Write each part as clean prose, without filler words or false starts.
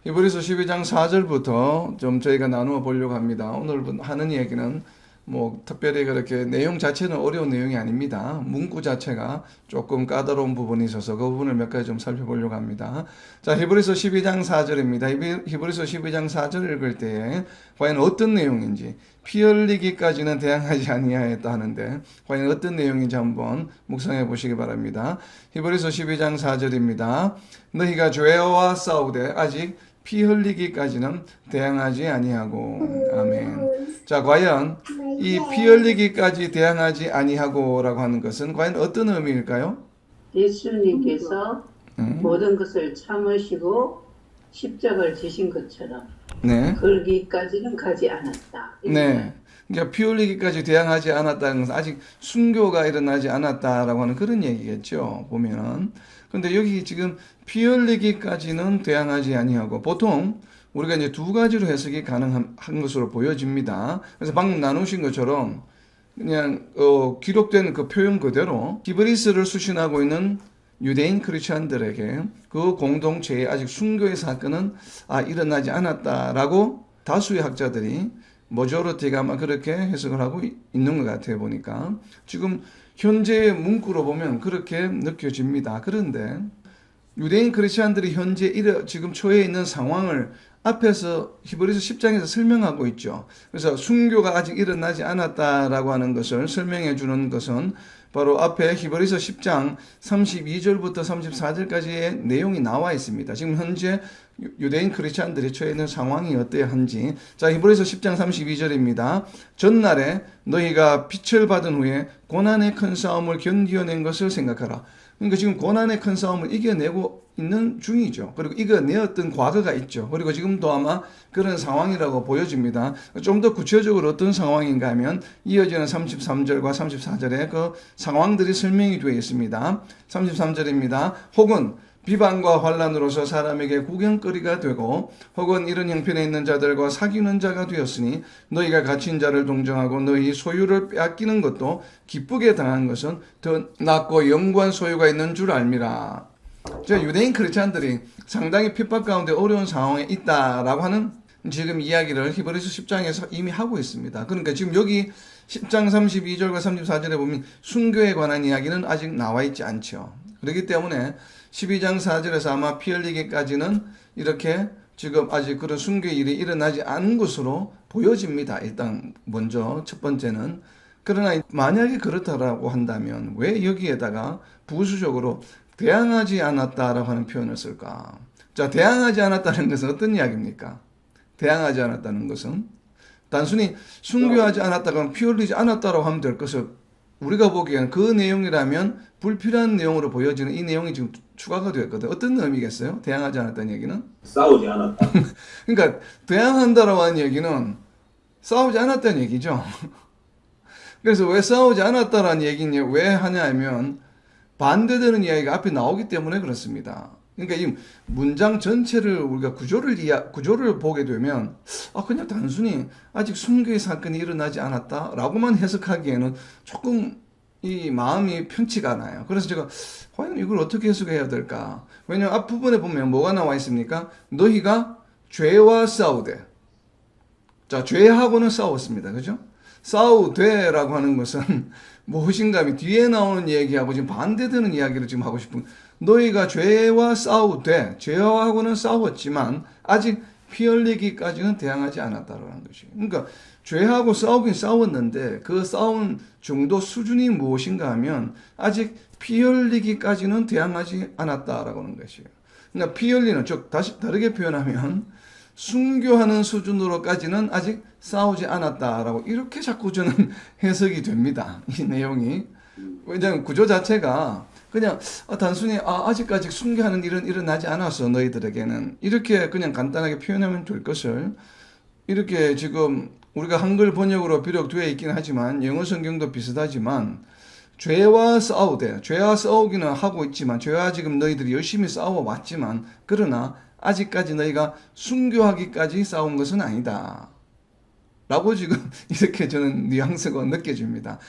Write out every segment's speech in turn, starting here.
히브리서 12장 4절부터 좀 저희가 나누어 보려고 합니다. 오늘 하는 얘기는 뭐 특별히 그렇게 내용 자체는 어려운 내용이 아닙니다. 문구 자체가 조금 까다로운 부분이 있어서 그 부분을 몇 가지 좀 살펴보려고 합니다. 자, 히브리서 12장 4절입니다. 히브리서 12장 4절 읽을 때에 과연 어떤 내용인지, 피 흘리기까지는 대항하지 아니하였다 하는데 과연 어떤 내용인지 한번 묵상해 보시기 바랍니다. 히브리서 12장 4절입니다. 너희가 죄와 싸우되 아직 피 흘리기까지는 대항하지 아니하고. 아멘. 자, 과연 이 피 흘리기까지 대항하지 아니하고라고 하는 것은 과연 어떤 의미일까요? 예수님께서 모든 것을 참으시고 십자가를 지신 것처럼 네. 걸기까지는 가지 않았다. 네. 그러니까 피 흘리기까지 대항하지 않았다는 것은 아직 순교가 일어나지 않았다라고 하는 그런 얘기겠죠. 보면은. 근데 여기 지금 피 흘리기까지는 대항하지 아니하고 보통 우리가 이제 두 가지로 해석이 가능한 것으로 보여집니다. 그래서 방금 나누신 것처럼 그냥 기록된 그 표현 그대로 히브리스를 수신하고 있는 유대인 크리스천들에게 그 공동체에 아직 순교의 사건은 일어나지 않았다라고 다수의 학자들이 머저리티가 아마 그렇게 해석을 하고 있는 것 같아요. 보니까 지금 현재의 문구로 보면 그렇게 느껴집니다. 그런데 유대인 크리스천들이 현재 지금 처해 있는 상황을 앞에서 히브리서 10장에서 설명하고 있죠. 그래서 순교가 아직 일어나지 않았다라고 하는 것을 설명해 주는 것은 바로 앞에 히브리서 10장 32절부터 34절까지의 내용이 나와 있습니다. 지금 현재 유대인 크리스천들이 처해 있는 상황이 어떠한지. 자, 히브리서 10장 32절입니다. 전날에 너희가 빛을 받은 후에 고난의 큰 싸움을 견디어낸 것을 생각하라. 그러니까 지금 고난의 큰 싸움을 이겨내고 있는 중이죠. 그리고 이겨내었던 과거가 있죠. 그리고 지금도 아마 그런 상황이라고 보여집니다. 좀 더 구체적으로 어떤 상황인가 하면 이어지는 33절과 34절에 그 상황들이 설명이 되어 있습니다. 33절입니다. 혹은 비방과 환난으로서 사람에게 구경거리가 되고 혹은 이런 형편에 있는 자들과 사귀는 자가 되었으니 너희가 갇힌 자를 동정하고 너희 소유를 빼앗기는 것도 기쁘게 당한 것은 더 낫고 영구한 소유가 있는 줄 알미라. 유대인 크리스찬들이 상당히 핍박 가운데 어려운 상황에 있다라고 하는 지금 이야기를 히브리서 10장에서 이미 하고 있습니다. 그러니까 지금 여기 10장 32절과 34절에 보면 순교에 관한 이야기는 아직 나와 있지 않죠. 그렇기 때문에 12장 4절에서 아마 피 흘리기까지는 이렇게 지금 아직 그런 순교의 일이 일어나지 않은 것으로 보여집니다. 일단 먼저 첫 번째는. 그러나 만약에 그렇다라고 한다면 왜 여기에다가 부수적으로 대항하지 않았다라고 하는 표현을 쓸까? 자, 대항하지 않았다는 것은 어떤 이야기입니까? 대항하지 않았다는 것은 단순히 순교하지 않았다가 피 흘리지 않았다라고 하면 될 것을 우리가 보기에는 그 내용이라면 불필요한 내용으로 보여지는 이 내용이 지금 추가가 되었거든요. 어떤 의미겠어요? 대항하지 않았다는 얘기는? 싸우지 않았다. 그러니까 대항한다라고 하는 얘기는 싸우지 않았다는 얘기죠. 그래서 왜 싸우지 않았다라는 얘기는 왜 하냐 하면 반대되는 이야기가 앞에 나오기 때문에 그렇습니다. 그러니까 이 문장 전체를 우리가 구조를 보게 되면 그냥 단순히 아직 순교의 사건이 일어나지 않았다라고만 해석하기에는 조금 이 마음이 편치가 않아요. 그래서 제가 과연 이걸 어떻게 해석해야 될까? 왜냐하면 앞부분에 보면 뭐가 나와 있습니까? 너희가 죄와 싸우되. 자, 죄하고는 싸웠습니다. 그죠? 싸우되라고 하는 것은 무엇인가 하면 뒤에 나오는 얘기하고 지금 반대되는 이야기를 지금 하고 싶은 너희가 죄와 싸우되 죄하고는 싸웠지만 아직 피 흘리기까지는 대항하지 않았다라는 것이에요. 그러니까 죄하고 싸우긴 싸웠는데 그 싸운 정도 수준이 무엇인가 하면 아직 피 흘리기까지는 대항하지 않았다라고 하는 것이에요. 그러니까 피 흘리는 즉 다시 다르게 표현하면 순교하는 수준으로까지는 아직 싸우지 않았다라고 이렇게 자꾸 저는 해석이 됩니다. 이 내용이. 왜냐하면 구조 자체가 그냥 단순히 아직까지 순교하는 일은 일어나지 않았어 너희들에게는 이렇게 그냥 간단하게 표현하면 될 것을 이렇게 지금 우리가 한글 번역으로 비록 되어 있긴 하지만 영어 성경도 비슷하지만 죄와 싸우되 죄와 싸우기는 하고 있지만 죄와 지금 너희들이 열심히 싸워왔지만 그러나 아직까지 너희가 순교하기까지 싸운 것은 아니다. 라고 지금 이렇게 저는 뉘앙스가 느껴집니다.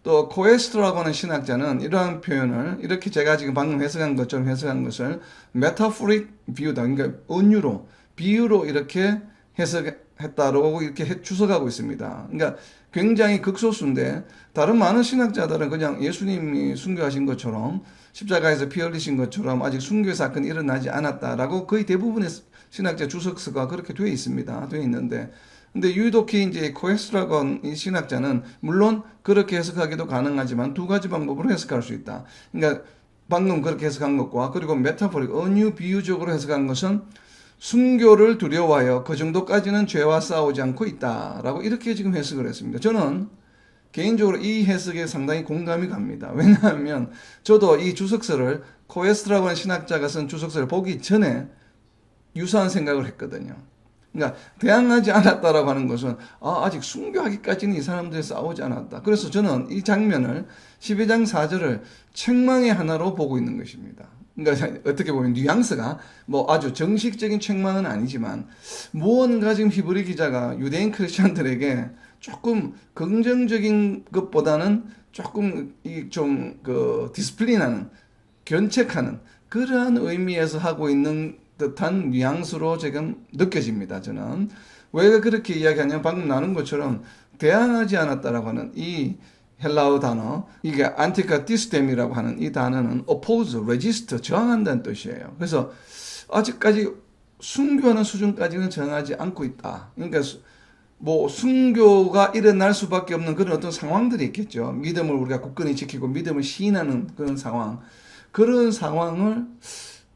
또 코에스트라고 하는 신학자는 이러한 표현을 이렇게 제가 지금 방금 해석한 것처럼 해석한 것을 메타포릭 뷰다. 그러니까 은유로 비유로 이렇게 해석했다라고 이렇게 주석하고 있습니다. 그러니까 굉장히 극소수인데 다른 많은 신학자들은 그냥 예수님이 순교하신 것처럼 십자가에서 피 흘리신 것처럼 아직 순교 사건이 일어나지 않았다라고 거의 대부분의 신학자 주석서가 그렇게 되어 있습니다. 되어 있는데 근데 유독히 이제 코에스트라고 하는 이 신학자는 물론 그렇게 해석하기도 가능하지만 두 가지 방법으로 해석할 수 있다. 그러니까 방금 그렇게 해석한 것과 그리고 메타포릭, 은유 비유적으로 해석한 것은 순교를 두려워하여 그 정도까지는 죄와 싸우지 않고 있다라고 이렇게 지금 해석을 했습니다. 저는 개인적으로 이 해석에 상당히 공감이 갑니다. 왜냐하면 저도 이 주석서를 코에스트라고 하는 신학자가 쓴 주석서를 보기 전에 유사한 생각을 했거든요. 그러니까 대항하지 않았다라고 하는 것은 아직 순교하기까지는 이 사람들이 싸우지 않았다. 그래서 저는 이 장면을 12장 4절을 책망의 하나로 보고 있는 것입니다. 그러니까 어떻게 보면 뉘앙스가 뭐 아주 정식적인 책망은 아니지만 무언가 지금 히브리 기자가 유대인 크리스천들에게 조금 긍정적인 것보다는 조금 좀 디스플린하는 견책하는 그러한 의미에서 하고 있는 듯한 뉘앙스로 지금 느껴집니다. 저는 왜 그렇게 이야기하냐면 방금 나눈 것처럼 대항하지 않았다라고 하는 이 헬라어 단어, 이게 안티카티스템이라고 하는 이 단어는 oppose, resist, 저항한다는 뜻이에요. 그래서 아직까지 순교하는 수준까지는 정하지 않고 있다. 그러니까 뭐 순교가 일어날 수밖에 없는 그런 어떤 상황들이 있겠죠. 믿음을 우리가 굳건히 지키고 믿음을 시인하는 그런 상황. 그런 상황을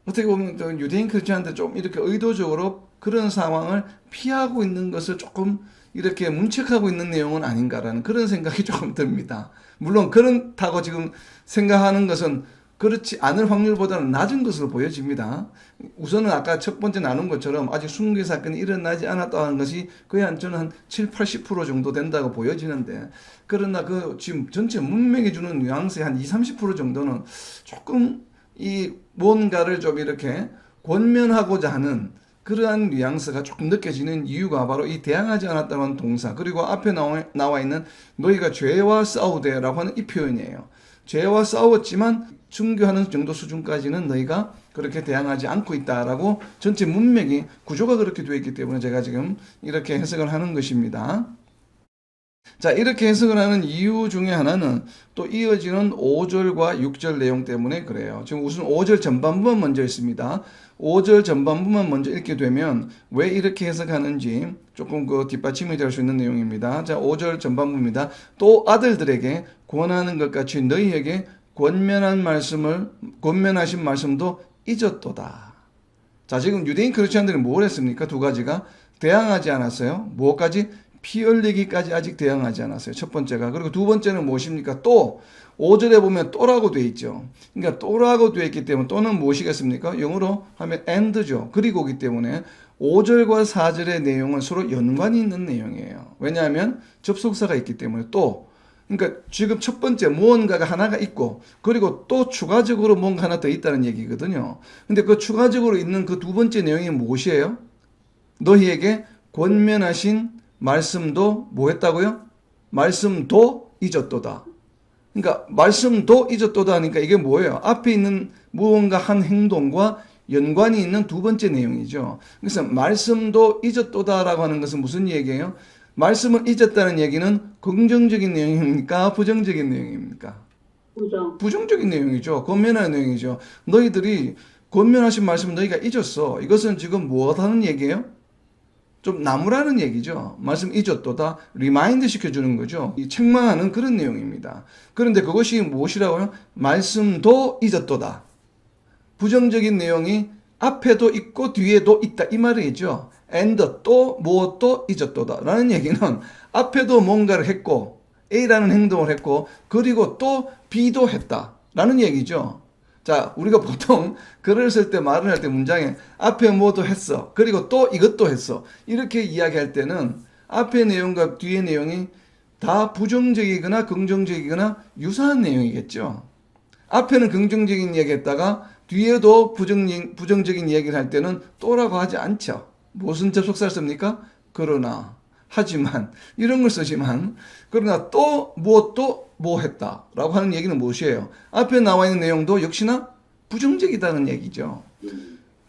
어떻게 보면 유대인 크리스천한테 좀 이렇게 의도적으로 그런 상황을 피하고 있는 것을 조금 이렇게 문책하고 있는 내용은 아닌가라는 그런 생각이 조금 듭니다. 물론 그렇다고 지금 생각하는 것은 그렇지 않을 확률보다는 낮은 것으로 보여집니다. 우선은 아까 첫 번째 나눈 것처럼 아직 순교 사건이 일어나지 않았다는 것이 거의 저는 한 7, 80% 정도 된다고 보여지는데 그러나 그 지금 전체 문맥이 주는 뉘앙스의 한 20, 30% 정도는 조금 이 뭔가를 좀 이렇게 권면하고자 하는 그러한 뉘앙스가 조금 느껴지는 이유가 바로 이 대항하지 않았다는 동사 그리고 앞에 나와 있는 너희가 죄와 싸우되라고 하는 이 표현이에요. 죄와 싸웠지만 순교하는 정도 수준까지는 너희가 그렇게 대항하지 않고 있다라고 전체 문맥이 구조가 그렇게 되어 있기 때문에 제가 지금 이렇게 해석을 하는 것입니다. 자, 이렇게 해석을 하는 이유 중에 하나는 또 이어지는 5절과 6절 내용 때문에 그래요. 지금 우선 5절 전반부만 먼저 있습니다. 5절 전반부만 먼저 읽게 되면 왜 이렇게 해석하는지 조금 뒷받침이 될 수 있는 내용입니다. 자, 5절 전반부입니다. 또 아들들에게 권하는 것 같이 너희에게 권면하신 말씀도 잊었도다. 자, 지금 유대인 크리스천들이 뭘 했습니까? 두 가지가 대항하지 않았어요. 무엇까지? 피 흘리기까지 아직 대항하지 않았어요. 첫 번째가. 그리고 두 번째는 무엇입니까? 또 5절에 보면 또라고 되어 있죠. 그러니까 또라고 되어 있기 때문에 또는 무엇이겠습니까? 영어로 하면 and죠. 그리고이기 때문에 5절과 4절의 내용은 서로 연관이 있는 내용이에요. 왜냐하면 접속사가 있기 때문에 또 그러니까 지금 첫 번째 무언가가 하나가 있고 그리고 또 추가적으로 뭔가 하나 더 있다는 얘기거든요. 근데 그 추가적으로 있는 그 두 번째 내용이 무엇이에요? 너희에게 권면하신 말씀도 뭐 했다고요? 말씀도 잊었도다. 그러니까 말씀도 잊었도다 하니까 이게 뭐예요? 앞에 있는 무언가 한 행동과 연관이 있는 두 번째 내용이죠. 그래서 말씀도 잊었도다라고 하는 것은 무슨 얘기예요? 말씀을 잊었다는 얘기는 긍정적인 내용입니까? 부정적인 내용입니까? 부정적인 내용이죠. 권면하는 내용이죠. 너희들이 권면하신 말씀을 너희가 잊었어. 이것은 지금 무엇하는 얘기예요? 좀 나무라는 얘기죠. 말씀 잊었도다. 리마인드 시켜주는 거죠. 이 책망하는 그런 내용입니다. 그런데 그것이 무엇이라고요? 말씀도 잊었도다. 부정적인 내용이 앞에도 있고 뒤에도 있다. 이 말이죠. and 또 무엇도 잊었도다. 라는 얘기는 앞에도 뭔가를 했고 A라는 행동을 했고 그리고 또 B도 했다. 라는 얘기죠. 자, 우리가 보통 글을 쓸 때 말을 할 때 문장에 앞에 뭐도 했어. 그리고 또 이것도 했어. 이렇게 이야기할 때는 앞의 내용과 뒤의 내용이 다 부정적이거나 긍정적이거나 유사한 내용이겠죠. 앞에는 긍정적인 이야기 했다가 뒤에도 부정적인 이야기를 할 때는 또라고 하지 않죠. 무슨 접속사를 씁니까? 그러나, 하지만, 이런 걸 쓰지만, 그러나 또 무엇도 뭐 했다 라고 하는 얘기는 무엇이에요? 앞에 나와 있는 내용도 역시나 부정적이다는 얘기죠.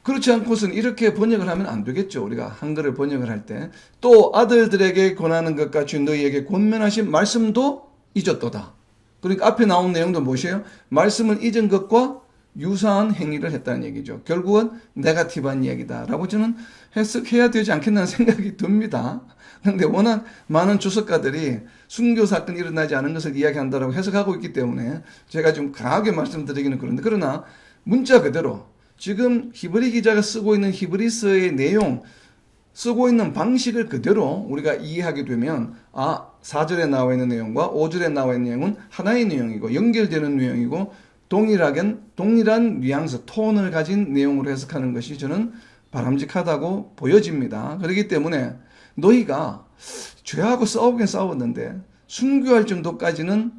그렇지 않고서는 이렇게 번역을 하면 안 되겠죠. 우리가 한글을 번역을 할 때. 또 아들들에게 권하는 것 같이 너희에게 권면하신 말씀도 잊었도다. 그러니까 앞에 나온 내용도 무엇이에요? 말씀을 잊은 것과 유사한 행위를 했다는 얘기죠. 결국은 네거티브한 이야기다라고 저는 해석해야 되지 않겠다는 생각이 듭니다. 그런데 워낙 많은 주석가들이 순교 사건이 일어나지 않은 것을 이야기한다라고 해석하고 있기 때문에 제가 좀 강하게 말씀드리기는 그런데, 그러나 문자 그대로 지금 히브리 기자가 쓰고 있는 히브리서의 내용, 쓰고 있는 방식을 그대로 우리가 이해하게 되면 4절에 나와 있는 내용과 5절에 나와 있는 내용은 하나의 내용이고 연결되는 내용이고 동일한 뉘앙스, 톤을 가진 내용으로 해석하는 것이 저는 바람직하다고 보여집니다. 그렇기 때문에 너희가 죄하고 싸우긴 싸웠는데 순교할 정도까지는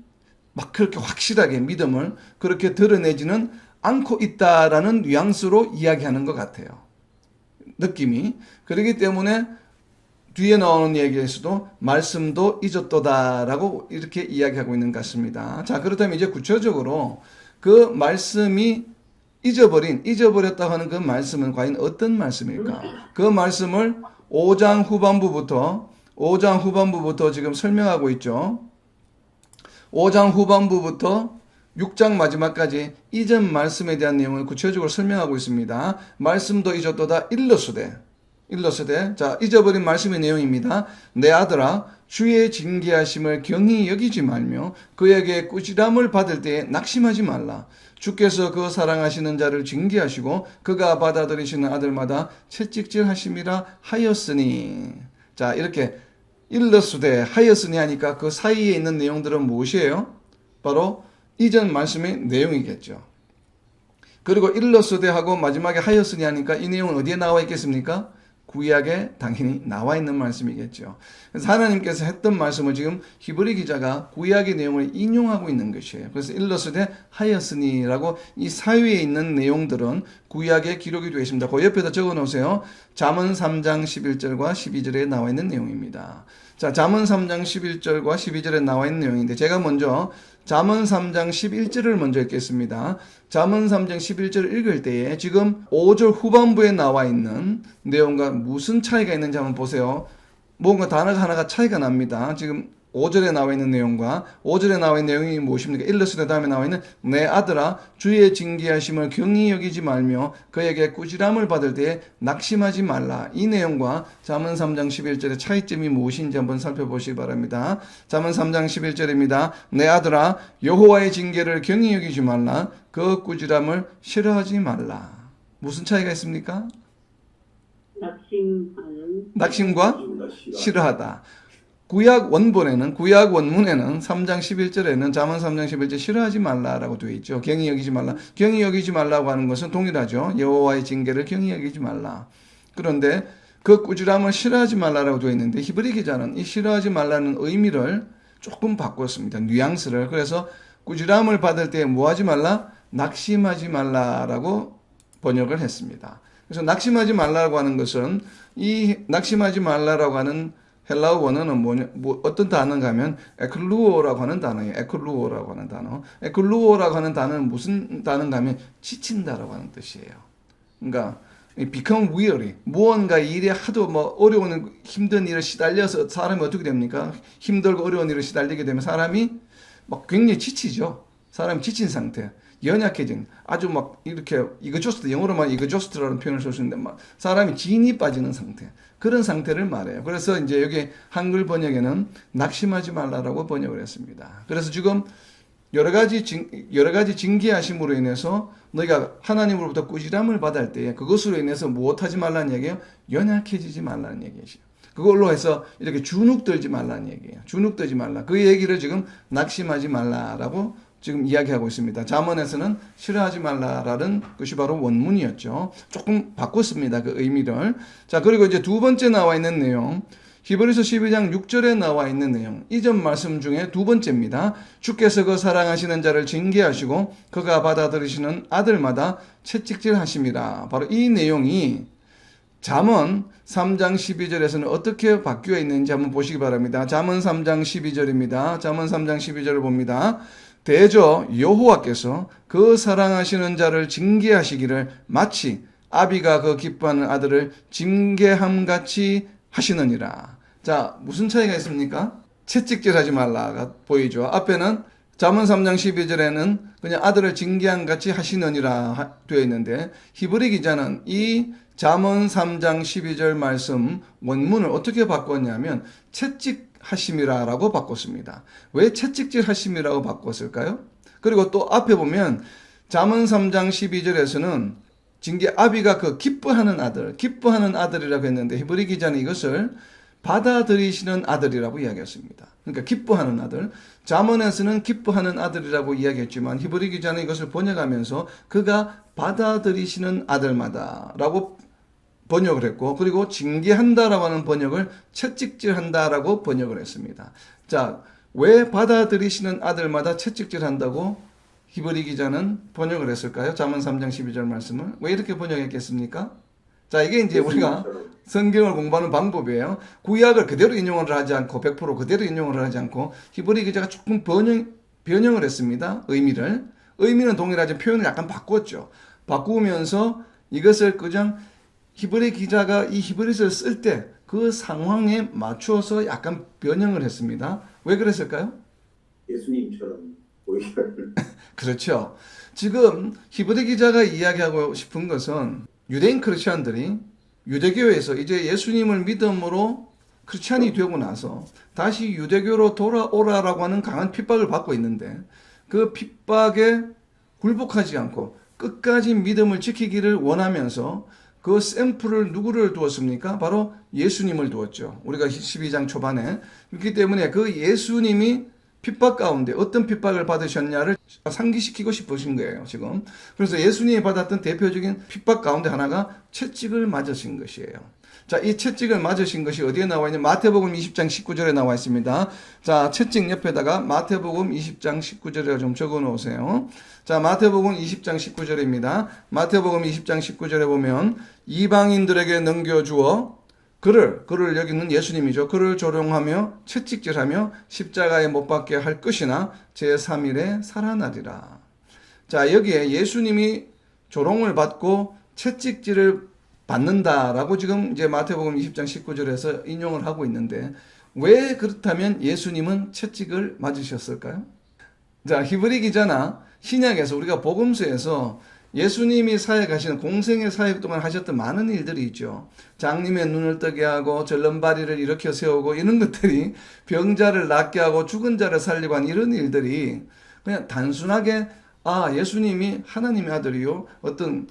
막 그렇게 확실하게 믿음을 그렇게 드러내지는 않고 있다라는 뉘앙스로 이야기하는 것 같아요. 느낌이. 그렇기 때문에 뒤에 나오는 얘기에서도 말씀도 잊었도다라고 이렇게 이야기하고 있는 것 같습니다. 자, 그렇다면 이제 구체적으로 그 말씀이 잊어버렸다고 하는 그 말씀은 과연 어떤 말씀일까? 그 말씀을 5장 후반부부터 지금 설명하고 있죠. 5장 후반부부터 6장 마지막까지 이전 말씀에 대한 내용을 구체적으로 설명하고 있습니다. 말씀도 잊었도다 일러스되. 자, 잊어버린 말씀의 내용입니다. 내 아들아, 주의 징계하심을 경히 여기지 말며 그에게 꾸지람을 받을 때에 낙심하지 말라. 주께서 그 사랑하시는 자를 징계하시고 그가 받아들이시는 아들마다 채찍질하심이라 하였으니. 자, 이렇게 일러스되 하였으니 하니까 그 사이에 있는 내용들은 무엇이에요? 바로 이전 말씀의 내용이겠죠. 그리고 일러스되 하고 마지막에 하였으니 하니까 이 내용은 어디에 나와 있겠습니까? 구약에 당연히 나와 있는 말씀이겠죠. 그래서 하나님께서 했던 말씀을 지금 히브리 기자가 구약의 내용을 인용하고 있는 것이에요. 그래서 일러스되 하였으니라고 이 사이에 있는 내용들은 구약에 기록이 되어 있습니다. 그 옆에다 적어 놓으세요. 잠언 3장 11절과 12절에 나와 있는 내용입니다. 자, 잠언 3장 11절과 12절에 나와 있는 내용인데 제가 먼저 잠언 3장 11절을 먼저 읽겠습니다. 잠언 3장 11절을 읽을 때에 지금 5절 후반부에 나와 있는 내용과 무슨 차이가 있는지 한번 보세요. 뭔가 단어가 하나가 차이가 납니다. 지금 5절에 나와 있는 내용과 5절에 나와 있는 내용이 무엇입니까? 일러스되 다음에 나와 있는 내 아들아 주의 징계하심을 경히 여기지 말며 그에게 꾸지람을 받을 때에 낙심하지 말라. 이 내용과 잠언 3장 11절의 차이점이 무엇인지 한번 살펴보시기 바랍니다. 잠언 3장 11절입니다. 내 아들아 여호와의 징계를 경히 여기지 말라. 그 꾸지람을 싫어하지 말라. 무슨 차이가 있습니까? 낙심과 싫어하다. 구약 원문에는 3장 11절에는 잠언 3장 11절 싫어하지 말라라고 되어 있죠. 경히 여기지 말라. 경히 여기지 말라고 하는 것은 동일하죠. 여호와의 징계를 경히 여기지 말라. 그런데 그 꾸지람을 싫어하지 말라라고 되어 있는데 히브리 기자는 이 싫어하지 말라는 의미를 조금 바꿨습니다. 뉘앙스를. 그래서 꾸지람을 받을 때 뭐 하지 말라? 낙심하지 말라라고 번역을 했습니다. 그래서 낙심하지 말라고 하는 것은 이 낙심하지 말라라고 하는 헬라어 원어는 어떤 단어인가 하면 에클루오라고 하는 단어예요. 에클루오라고 하는 단어. 에클루오라고 하는 단어는 무슨 단어인가 하면 지친다라고 하는 뜻이에요. 그러니까 become weary. 무언가 일에 하도 어려운 힘든 일을 시달려서 사람이 어떻게 됩니까? 힘들고 어려운 일을 시달리게 되면 사람이 굉장히 지치죠. 사람이 지친 상태. 연약해진, 아주 이렇게 이거조스트, 영어로만 이거조스트라는 표현을 쓸 수 있는데 사람이 진이 빠지는 상태, 그런 상태를 말해요. 그래서 이제 여기 한글 번역에는 낙심하지 말라라고 번역을 했습니다. 그래서 지금 여러 가지 징계하심으로 인해서 너희가 하나님으로부터 꾸지람을 받을 때에 그것으로 인해서 무엇하지 말라는 얘기예요? 연약해지지 말라는 얘기죠. 그걸로 해서 이렇게 주눅들지 말라는 얘기예요. 주눅들지 말라. 그 얘기를 지금 낙심하지 말라라고 지금 이야기하고 있습니다. 잠언에서는 싫어하지 말라라는 것이 바로 원문이었죠. 조금 바꿨습니다. 그 의미를. 자, 그리고 이제 두 번째 나와 있는 내용. 히브리서 12장 6절에 나와 있는 내용. 이전 말씀 중에 두 번째입니다. 주께서 그 사랑하시는 자를 징계하시고 그가 받아들이시는 아들마다 채찍질 하심이라. 바로 이 내용이 잠언 3장 12절에서는 어떻게 바뀌어 있는지 한번 보시기 바랍니다. 잠언 3장 12절입니다. 잠언 3장 12절을 봅니다. 대저 여호와께서 그 사랑하시는 자를 징계하시기를 마치 아비가 그 기뻐하는 아들을 징계함같이 하시느니라. 자, 무슨 차이가 있습니까? 채찍질하지 말라가 보이죠. 앞에는 잠언 3장 12절에는 그냥 아들을 징계함 같이 하시느니라 되어 있는데, 히브리 기자는 이 잠언 3장 12절 말씀 원문을 어떻게 바꿨냐면 채찍하심이라고 바꿨습니다. 왜 채찍질하심이라고 바꿨을까요? 그리고 또 앞에 보면 잠언 3장 12절에서는 징계 아비가 그 기뻐하는 아들이라고 했는데, 히브리 기자는 이것을 받아들이시는 아들이라고 이야기했습니다. 그러니까 기뻐하는 아들. 잠언에서는 기뻐하는 아들이라고 이야기했지만 히브리 기자는 이것을 번역하면서 그가 받아들이시는 아들마다라고 번역을 했고, 그리고 징계한다라고 하는 번역을 채찍질한다라고 번역을 했습니다. 자, 왜 받아들이시는 아들마다 채찍질한다고 히브리 기자는 번역을 했을까요? 잠언 3장 12절 말씀을 왜 이렇게 번역했겠습니까? 자, 이게 이제 우리가 성경을 공부하는 방법이에요. 구약을 그대로 인용을 하지 않고 100% 그대로 인용을 하지 않고 히브리 기자가 조금 변형을 했습니다. 의미는 동일하지만 표현을 약간 바꿨죠. 바꾸면서 이것을 그냥 히브리 기자가 이 히브리서를 쓸 때 그 상황에 맞추어서 약간 변형을 했습니다. 왜 그랬을까요? 예수님처럼 보이게. 그렇죠. 지금 히브리 기자가 이야기하고 싶은 것은 유대인 크리스천들이 유대교에서 이제 예수님을 믿음으로 크리스천이 되고 나서 다시 유대교로 돌아오라라고 하는 강한 핍박을 받고 있는데, 그 핍박에 굴복하지 않고 끝까지 믿음을 지키기를 원하면서 그 샘플을 누구를 두었습니까? 바로 예수님을 두었죠. 우리가 12장 초반에. 그렇기 때문에 그 예수님이 핍박 가운데 어떤 핍박을 받으셨냐를 상기시키고 싶으신 거예요, 지금. 그래서 예수님이 받았던 대표적인 핍박 가운데 하나가 채찍을 맞으신 것이에요. 자, 이 채찍을 맞으신 것이 어디에 나와 있냐? 마태복음 20장 19절에 나와 있습니다. 자, 채찍 옆에다가 마태복음 20장 19절에 좀 적어 놓으세요. 자, 마태복음 20장 19절입니다. 마태복음 20장 19절에 보면 이방인들에게 넘겨주어 그를 여기는 예수님이죠. 그를 조롱하며 채찍질하며 십자가에 못 박게 할 것이나 제3일에 살아나리라. 자, 여기에 예수님이 조롱을 받고 채찍질을 받는다라고 지금 이제 마태복음 20장 19절에서 인용을 하고 있는데, 왜 그렇다면 예수님은 채찍을 맞으셨을까요? 자, 히브리 기자나 신약에서 우리가 복음서에서 예수님이 사역하시는 공생의 사역 동안 하셨던 많은 일들이 있죠. 장님의 눈을 뜨게 하고 절름발이를 일으켜 세우고 이런 것들이, 병자를 낫게 하고 죽은 자를 살리고 한 이런 일들이 그냥 단순하게 예수님이 하나님의 아들이요 어떤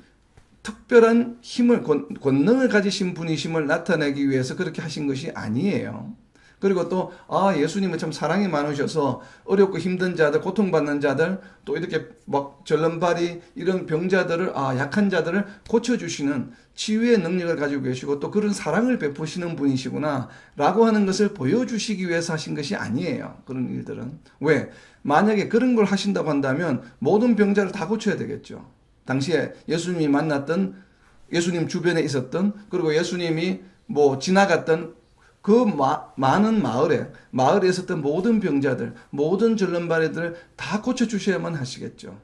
특별한 힘을 권능을 가지신 분이심을 나타내기 위해서 그렇게 하신 것이 아니에요. 그리고 또 예수님은 참 사랑이 많으셔서 어렵고 힘든 자들, 고통받는 자들, 또 이렇게 막 절름발이 이런 병자들을 약한 자들을 고쳐주시는 치유의 능력을 가지고 계시고 또 그런 사랑을 베푸시는 분이시구나 라고 하는 것을 보여주시기 위해서 하신 것이 아니에요. 그런 일들은. 왜? 만약에 그런 걸 하신다고 한다면 모든 병자를 다 고쳐야 되겠죠. 당시에 예수님이 만났던, 예수님 주변에 있었던, 그리고 예수님이 지나갔던 그 많은 마을에 있었던 모든 병자들, 모든 절름발이들을 다 고쳐주셔야만 하시겠죠.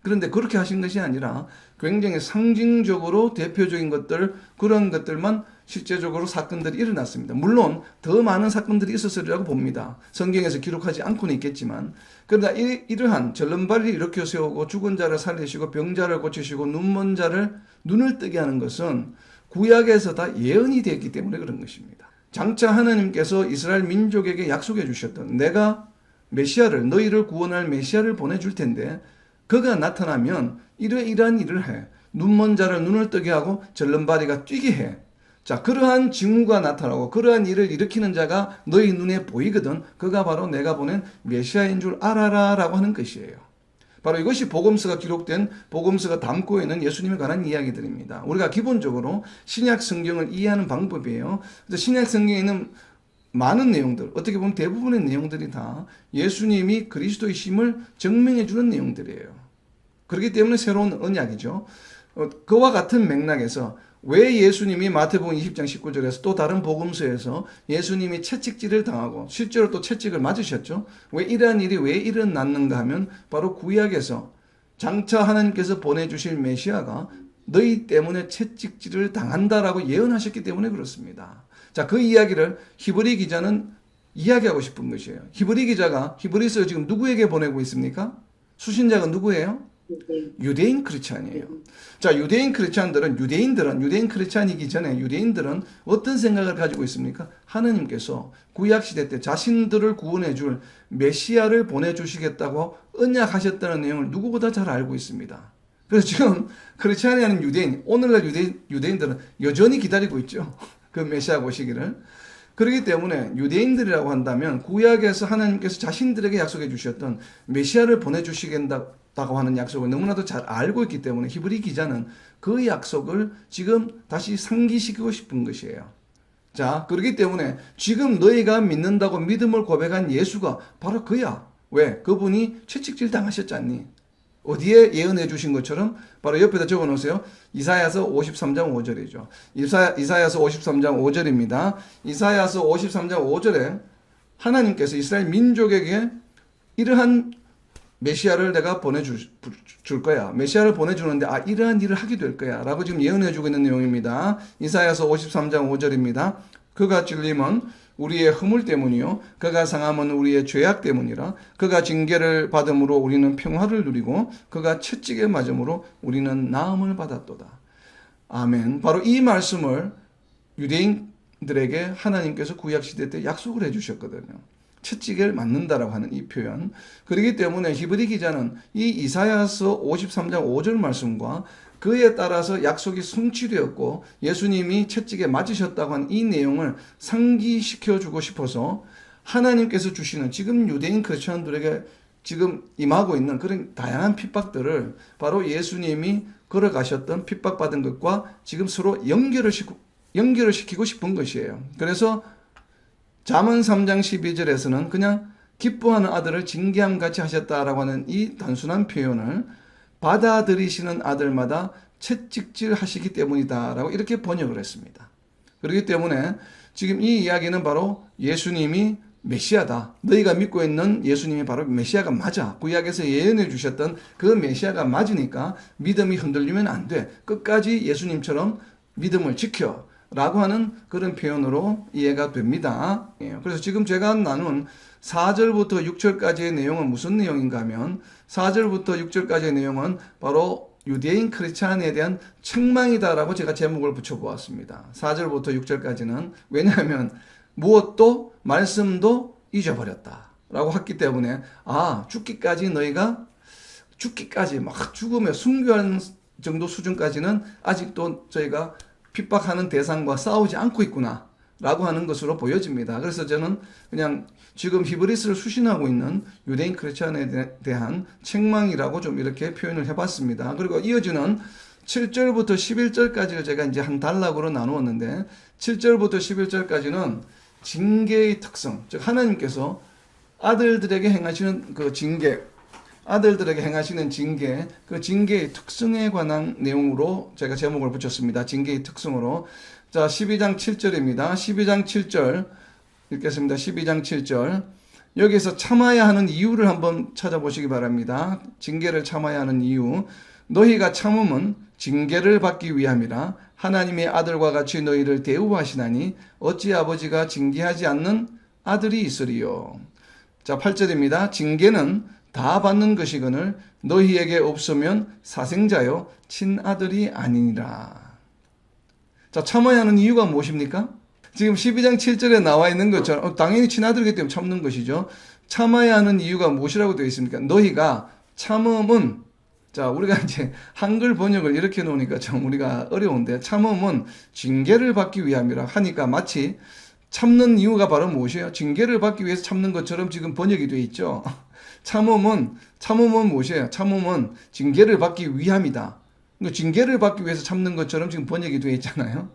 그런데 그렇게 하신 것이 아니라 굉장히 상징적으로 대표적인 것들, 그런 것들만 실제적으로 사건들이 일어났습니다. 물론 더 많은 사건들이 있었으리라고 봅니다. 성경에서 기록하지 않고는 있겠지만. 그러나 이러한 절름발을 일으켜 세우고 죽은 자를 살리시고 병자를 고치시고 눈먼 자를 눈을 뜨게 하는 것은 구약에서 다 예언이 되었기 때문에 그런 것입니다. 장차 하나님께서 이스라엘 민족에게 약속해 주셨던, 내가 메시아를, 너희를 구원할 메시아를 보내줄 텐데 그가 나타나면 이러이러한 일을 해. 눈먼 자를 눈을 뜨게 하고 절름발이가 뛰게 해. 자, 그러한 징후가 나타나고 그러한 일을 일으키는 자가 너희 눈에 보이거든. 그가 바로 내가 보낸 메시아인 줄 알아라 라고 하는 것이에요. 바로 이것이 복음서가 기록된, 복음서가 담고 있는 예수님에 관한 이야기들입니다. 우리가 기본적으로 신약 성경을 이해하는 방법이에요. 그래서 신약 성경에 있는 많은 내용들, 어떻게 보면 대부분의 내용들이 다 예수님이 그리스도이심을 증명해 주는 내용들이에요. 그렇기 때문에 새로운 언약이죠. 그와 같은 맥락에서 왜 예수님이 마태복음 20장 19절에서 또 다른 복음서에서 예수님이 채찍질을 당하고 실제로 또 채찍을 맞으셨죠? 왜 이러한 일이 왜 일어났는가 하면 바로 구약에서 장차 하나님께서 보내주실 메시아가 너희 때문에 채찍질을 당한다라고 예언하셨기 때문에 그렇습니다. 자, 그 이야기를 히브리 기자는 이야기하고 싶은 것이에요. 히브리 기자가 히브리서 지금 누구에게 보내고 있습니까? 수신자가 누구예요? 유대인 크리스찬이에요. 자, 유대인 크리스찬이기 전에 유대인들은 어떤 생각을 가지고 있습니까? 하느님께서 구약 시대 때 자신들을 구원해 줄 메시아를 보내 주시겠다고 언약하셨다는 내용을 누구보다 잘 알고 있습니다. 그래서 지금 크리스찬이 아닌 유대인, 오늘날 유대인들은 여전히 기다리고 있죠. 그 메시아 오시기를. 그렇기 때문에 유대인들이라고 한다면 구약에서 하나님께서 자신들에게 약속해 주셨던 메시아를 보내주시겠다고 하는 약속을 너무나도 잘 알고 있기 때문에 히브리 기자는 그 약속을 지금 다시 상기시키고 싶은 것이에요. 자, 그렇기 때문에 지금 너희가 믿는다고 믿음을 고백한 예수가 바로 그야. 왜? 그분이 채찍질 당하셨지 않니? 어디에 예언해 주신 것처럼 바로 옆에다 적어 놓으세요. 이사야서 53장 5절이죠. 이사야서 53장 5절입니다. 이사야서 53장 5절에 하나님께서 이스라엘 민족에게 이러한 메시아를 내가 보내줄 거야. 메시아를 보내주는데 이러한 일을 하게 될 거야 라고 지금 예언해 주고 있는 내용입니다. 이사야서 53장 5절입니다. 그가 찔림은 우리의 허물 때문이요 그가 상함은 우리의 죄악 때문이라. 그가 징계를 받음으로 우리는 평화를 누리고 그가 채찍에 맞음으로 우리는 나음을 받았도다. 아멘. 바로 이 말씀을 유대인들에게 하나님께서 구약시대 때 약속을 해주셨거든요. 채찍을 맞는다라고 하는 이 표현. 그렇기 때문에 히브리 기자는 이 이사야서 53장 5절 말씀과 그에 따라서 약속이 성취되었고 예수님이 채찍에 맞으셨다고 한 이 내용을 상기시켜주고 싶어서 하나님께서 주시는 지금 유대인 크리스천들에게 지금 임하고 있는 그런 다양한 핍박들을 바로 예수님이 걸어가셨던 핍박받은 것과 지금 서로 연결을 시키고 싶은 것이에요. 그래서 잠언 3장 12절에서는 그냥 기뻐하는 아들을 징계함같이 하셨다라고 하는 이 단순한 표현을 받아들이시는 아들마다 채찍질 하시기 때문이다 라고 이렇게 번역을 했습니다. 그렇기 때문에 지금 이 이야기는 바로 예수님이 메시아다. 너희가 믿고 있는 예수님이 바로 메시아가 맞아. 구약에서 예언해 주셨던 그 메시아가 맞으니까 믿음이 흔들리면 안 돼. 끝까지 예수님처럼 믿음을 지켜 라고 하는 그런 표현으로 이해가 됩니다. 그래서 지금 제가 나눈 4절부터 6절까지의 내용은 무슨 내용인가 하면 4절부터 6절까지의 내용은 바로 유대인 크리스찬에 대한 책망이다라고 제가 제목을 붙여보았습니다. 4절부터 6절까지는 왜냐하면 무엇도 말씀도 잊어버렸다라고 했기 때문에 죽기까지 너희가 죽기까지 막 죽음에 순교하는 정도 수준까지는 아직도 저희가 핍박하는 대상과 싸우지 않고 있구나 라고 하는 것으로 보여집니다. 그래서 저는 그냥 지금 히브리스를 수신하고 있는 유대인 크리스찬에 대한 책망이라고 좀 이렇게 표현을 해봤습니다. 그리고 이어지는 7절부터 11절까지를 제가 이제 한 단락으로 나누었는데 7절부터 11절까지는 징계의 특성, 즉 하나님께서 아들들에게 행하시는 그 징계, 아들들에게 행하시는 징계, 그 징계의 특성에 관한 내용으로 제가 제목을 붙였습니다. 징계의 특성으로. 자, 12장 7절입니다. 12장 7절 읽겠습니다. 12장 7절. 여기서 참아야 하는 이유를 한번 찾아보시기 바랍니다. 징계를 참아야 하는 이유. 너희가 참음은 징계를 받기 위함이라. 하나님의 아들과 같이 너희를 대우하시나니 어찌 아버지가 징계하지 않는 아들이 있으리요. 자, 8절입니다. 징계는 다 받는 것이거늘 너희에게 없으면 사생자요 친아들이 아니니라. 자, 참아야 하는 이유가 무엇입니까? 지금 12장 7절에 나와 있는 것처럼 당연히 친아들이기 때문에 참는 것이죠. 참아야 하는 이유가 무엇이라고 되어 있습니까? 너희가 참음은, 자, 우리가 이제 한글 번역을 이렇게 놓으니까 좀 우리가 어려운데, 참음은 징계를 받기 위함이라 하니까 마치 참는 이유가 바로 무엇이에요? 징계를 받기 위해서 참는 것처럼 지금 번역이 되어 있죠. 참음은 무엇이에요? 참음은 징계를 받기 위함이다. 그러니까 징계를 받기 위해서 참는 것처럼 지금 번역이 되어 있잖아요.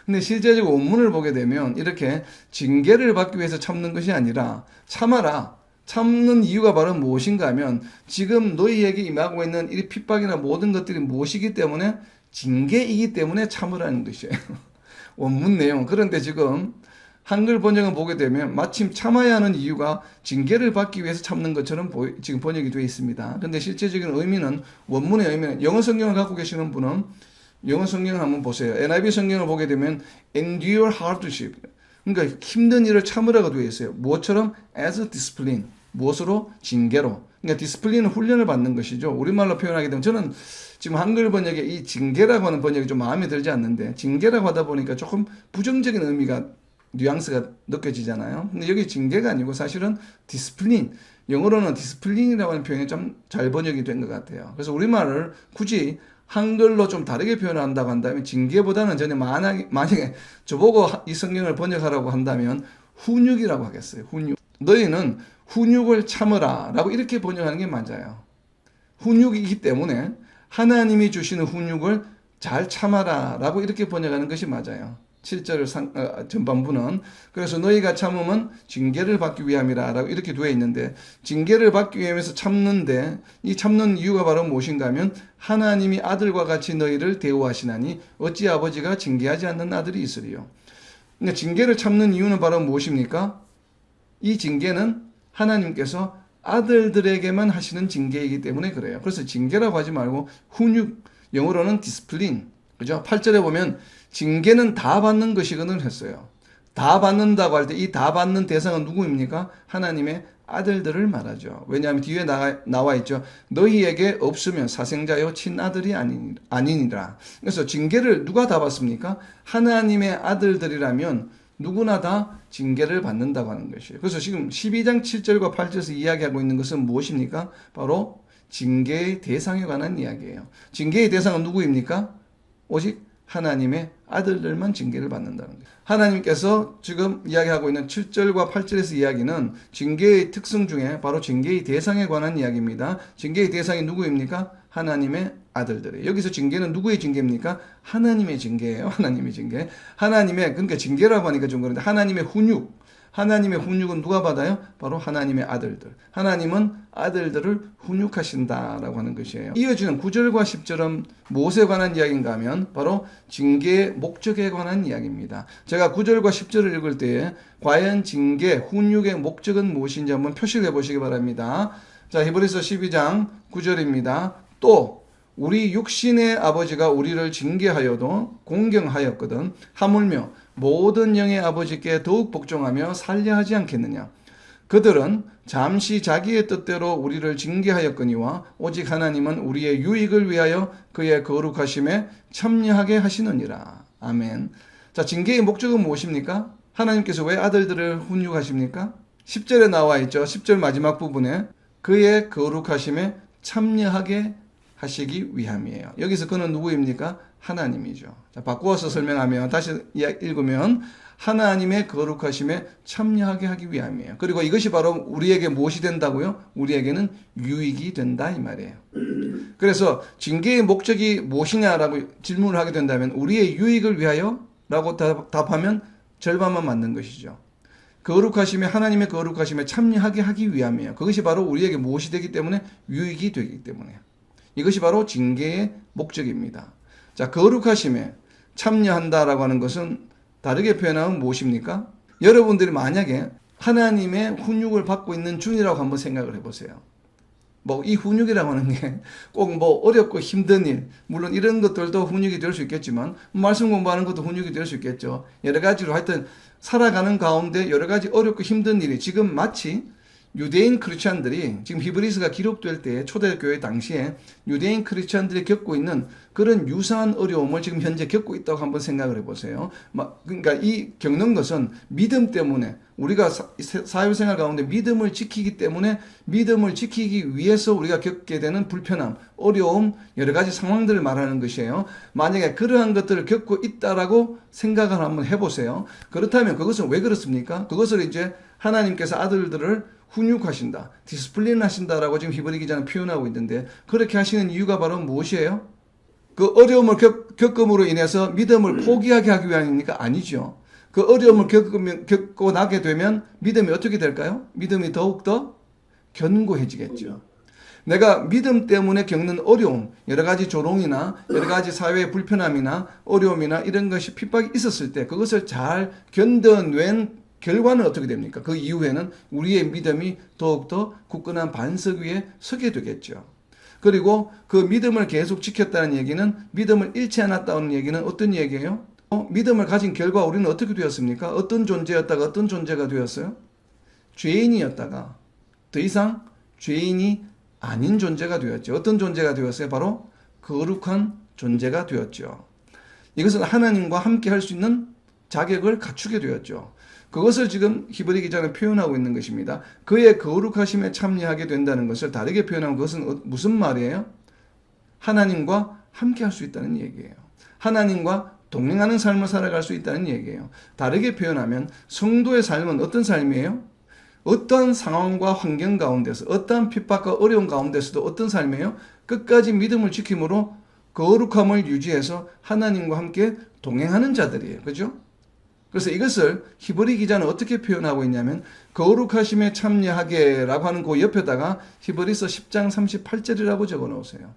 근데 실제적으로 원문을 보게 되면 이렇게 징계를 받기 위해서 참는 것이 아니라 참아라. 참는 이유가 바로 무엇인가 하면 지금 너희에게 임하고 있는 이 핍박이나 모든 것들이 무엇이기 때문에 징계이기 때문에 참으라는 것이에요. 원문 내용. 그런데 지금 한글 번역을 보게 되면 마침 참아야 하는 이유가 징계를 받기 위해서 참는 것처럼 지금 번역이 되어 있습니다. 근데 실제적인 의미는, 원문의 의미는, 영어 성경을 갖고 계시는 분은 영어 성경을 한번 보세요. NIV 성경을 보게 되면 endure hardship, 그러니까 힘든 일을 참으라고 되어 있어요. 무엇처럼? as a discipline, 무엇으로? 징계로. 그러니까 디스플린은 훈련을 받는 것이죠. 우리말로 표현하게 되면, 저는 지금 한글 번역에 이 징계라고 하는 번역이 좀 마음에 들지 않는데, 징계라고 하다 보니까 조금 부정적인 의미가, 뉘앙스가 느껴지잖아요. 근데 여기 징계가 아니고 사실은 디스플린, 영어로는 디스플린이라고 하는 표현이 좀 잘 번역이 된 것 같아요. 그래서 우리말을 굳이 한글로 좀 다르게 표현한다고 한다면, 징계보다는 저는 만약에 저보고 이 성경을 번역하라고 한다면 훈육이라고 하겠어요. 훈육. 너희는 훈육을 참으라 라고 이렇게 번역하는 게 맞아요. 훈육이기 때문에 하나님이 주시는 훈육을 잘 참아라 라고 이렇게 번역하는 것이 맞아요. 7절 전반부는. 그래서 너희가 참으면 징계를 받기 위함이라 라고 이렇게 되어 있는데, 징계를 받기 위해서 참는데, 이 참는 이유가 바로 무엇인가 하면, 하나님이 아들과 같이 너희를 대우하시나니 어찌 아버지가 징계하지 않는 아들이 있으리요. 그러니까 징계를 참는 이유는 바로 무엇입니까? 이 징계는 하나님께서 아들들에게만 하시는 징계이기 때문에 그래요. 그래서 징계라고 하지 말고 훈육, 영어로는 디스플린, 그죠? 8절에 보면 징계는 다 받는 것이거든 했어요. 다 받는다고 할 때 이 다 받는 대상은 누구입니까? 하나님의 아들들을 말하죠. 왜냐하면 뒤에 나와 있죠. 너희에게 없으면 사생자요 친아들이 아니니라. 그래서 징계를 누가 다 받습니까? 하나님의 아들들이라면 누구나 다 징계를 받는다고 하는 것이에요. 그래서 지금 12장 7절과 8절에서 이야기하고 있는 것은 무엇입니까? 바로 징계의 대상에 관한 이야기예요. 징계의 대상은 누구입니까? 오직 하나님의 아들들만 징계를 받는다는 거예요. 하나님께서 지금 이야기하고 있는 7절과 8절에서 이야기는 징계의 특성 중에 바로 징계의 대상에 관한 이야기입니다. 징계의 대상이 누구입니까? 하나님의 아들들이에요. 여기서 징계는 누구의 징계입니까? 하나님의 징계예요. 하나님의 징계. 그러니까 징계라고 하니까 좀 그런데, 하나님의 훈육. 하나님의 훈육은 누가 받아요? 바로 하나님의 아들들. 하나님은 아들들을 훈육하신다라고 하는 것이에요. 이어지는 9절과 10절은 무엇에 관한 이야기인가 하면 바로 징계의 목적에 관한 이야기입니다. 제가 9절과 10절을 읽을 때에 과연 징계, 훈육의 목적은 무엇인지 한번 표시를 해보시기 바랍니다. 자, 히브리서 12장 9절입니다. 또 우리 육신의 아버지가 우리를 징계하여도 공경하였거든 하물며 모든 영의 아버지께 더욱 복종하며 살려하지 않겠느냐. 그들은 잠시 자기의 뜻대로 우리를 징계하였거니와 오직 하나님은 우리의 유익을 위하여 그의 거룩하심에 참여하게 하시느니라. 아멘. 자, 징계의 목적은 무엇입니까? 하나님께서 왜 아들들을 훈육하십니까? 10절에 나와 있죠. 10절 마지막 부분에 그의 거룩하심에 참여하게 하시기 위함이에요. 여기서 그는 누구입니까? 하나님이죠. 자, 바꾸어서 설명하면, 다시 읽으면 하나님의 거룩하심에 참여하게 하기 위함이에요. 그리고 이것이 바로 우리에게 무엇이 된다고요? 우리에게는 유익이 된다 이 말이에요. 그래서 징계의 목적이 무엇이냐라고 질문을 하게 된다면 우리의 유익을 위하여 라고 답하면 절반만 맞는 것이죠. 하나님의 거룩하심에 참여하게 하기 위함이에요. 그것이 바로 우리에게 무엇이 되기 때문에? 유익이 되기 때문에. 이것이 바로 징계의 목적입니다. 자, 거룩하심에 참여한다라고 하는 것은 다르게 표현하면 무엇입니까? 여러분들이 만약에 하나님의 훈육을 받고 있는 중이라고 한번 생각을 해보세요. 이 훈육이라고 하는 게 꼭 어렵고 힘든 일, 물론 이런 것들도 훈육이 될 수 있겠지만, 말씀 공부하는 것도 훈육이 될 수 있겠죠. 여러 가지로 하여튼 살아가는 가운데 여러 가지 어렵고 힘든 일이, 지금 마치 유대인 크리스찬들이, 지금 히브리서가 기록될 때 초대교회 당시에 유대인 크리스찬들이 겪고 있는 그런 유사한 어려움을 지금 현재 겪고 있다고 한번 생각을 해보세요. 그러니까 이 겪는 것은 믿음 때문에, 우리가 사회생활 가운데 믿음을 지키기 때문에, 믿음을 지키기 위해서 우리가 겪게 되는 불편함, 어려움, 여러 가지 상황들을 말하는 것이에요. 만약에 그러한 것들을 겪고 있다라고 생각을 한번 해보세요. 그렇다면 그것은 왜 그렇습니까? 그것을 이제 하나님께서 아들들을 훈육하신다, 디스플린 하신다라고 지금 히브리 기자는 표현하고 있는데, 그렇게 하시는 이유가 바로 무엇이에요? 그 어려움을 겪음으로 인해서 믿음을 포기하게 하기 위함입니까? 아니죠. 그 어려움을 겪고 나게 되면 믿음이 어떻게 될까요? 믿음이 더욱더 견고해지겠죠. 내가 믿음 때문에 겪는 어려움, 여러 가지 조롱이나 여러 가지 사회의 불편함이나 어려움이나 이런 것이 핍박이 있었을 때 그것을 잘 견뎌낸 결과는 어떻게 됩니까? 그 이후에는 우리의 믿음이 더욱더 굳건한 반석 위에 서게 되겠죠. 그리고 그 믿음을 계속 지켰다는 얘기는 믿음을 잃지 않았다는 얘기는 어떤 얘기예요? 믿음을 가진 결과 우리는 어떻게 되었습니까? 어떤 존재였다가 어떤 존재가 되었어요? 죄인이었다가 더 이상 죄인이 아닌 존재가 되었죠. 어떤 존재가 되었어요? 바로 거룩한 존재가 되었죠. 이것은 하나님과 함께 할 수 있는 자격을 갖추게 되었죠. 그것을 지금 히브리 기자는 표현하고 있는 것입니다. 그의 거룩하심에 참여하게 된다는 것을 다르게 표현하면 그것은 무슨 말이에요? 하나님과 함께 할 수 있다는 얘기예요. 하나님과 동행하는 삶을 살아갈 수 있다는 얘기예요. 다르게 표현하면 성도의 삶은 어떤 삶이에요? 어떠한 상황과 환경 가운데서 어떠한 핍박과 어려운 가운데서도 어떤 삶이에요? 끝까지 믿음을 지킴으로 거룩함을 유지해서 하나님과 함께 동행하는 자들이에요. 그죠? 그래서 이것을 히브리 기자는 어떻게 표현하고 있냐면 거룩하심에 참여하게라고 하는 그 옆에다가 히브리서 10장 38절이라고 적어 놓으세요.